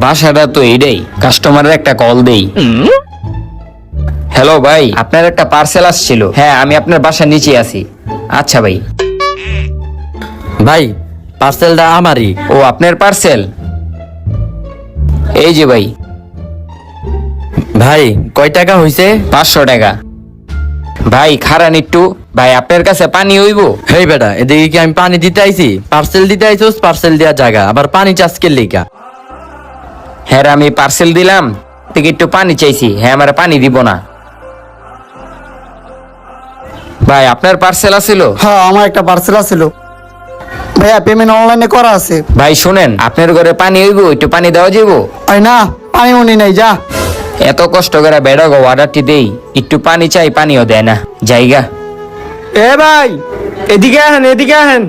বাসাটা তো এইটাই, কাস্টমারের একটা কল দেই। হ্যালো ভাই, আপনার একটা পার্সেল আসছিল। হ্যাঁ, আমি আপনার বাসার নিচে আছি। আচ্ছা ভাই। ভাই পার্সেলটা আমারই। ও, আপনার পার্সেল? এই যে ভাই। ভাই কয় টাকা হইছে? 500 টাকা। ভাই খারান একটু, ভাই আপনার কাছে পানি হইব? হেই বেটা, এদিকে কি আমি পানি দিতে আইছি? পার্সেল দিতে আইছোস, পার্সেল দেওয়া জায়গা, আবার পানি চাষকের লিগা। হ্যাঁ, আমি পার্সেল দিলাম, থেকে একটু পানি চাইছি। হ্যাঁ, আমার পানি দিব না। ভাই আপনার পার্সেল আছিল? হ্যাঁ, আমার একটা পার্সেল আছিল ভাইয়া, পেমেন্ট অনলাইনে করা আছে। ভাই শুনেন, আপনার ঘরে পানি হইব, একটু পানি দেওয়া যাবো? আরে না, পানি মনি নাই, যা। এত কষ্ট করে বেড়াগো অর্ডারটি দেই, একটু পানি চাই, পানিও দেয় না। জায়গা। এ ভাই, এদিকে আহেন, এদিকে আহেন।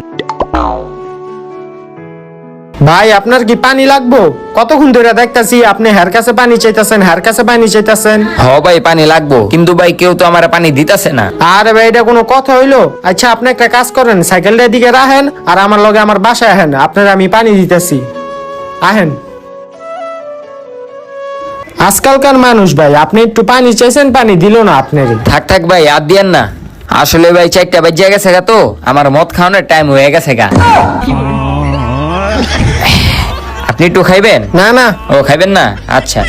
ভাই আপনার কি পানি লাগবো? কতক্ষণ ধরে দেখতাছি আপনি হের কাছে পানি চাইতেছেন, হের কাছে পানি চাইতেছেন। হ ভাই, পানি লাগবো, কিন্তু ভাই কেউ তো আমার পানি দিতেছে না। আরে ভাই, এটা কোনো কথা হইলো? আচ্ছা আপনি একটা কাজ করেন, সাইকেলটা এদিকে রাখেন আর আমার লগে আমার বাসায় আহেন, আপনার আমি পানি দিতেছি। আহেন। আজকালকার মানুষ ভাই, আপনি একটু পানি চাইছেন, পানি দিল না আপনার। থাক থাক ভাই, আর দিয়েন না। আসলে ভাই 4টা বাজে গেছে গা, তো আমার মদ খাওয়ানোর টাইম হয়ে গেছে গা। আপনি একটু খাইবেন? না না। ও, খাইবেন না? আচ্ছা।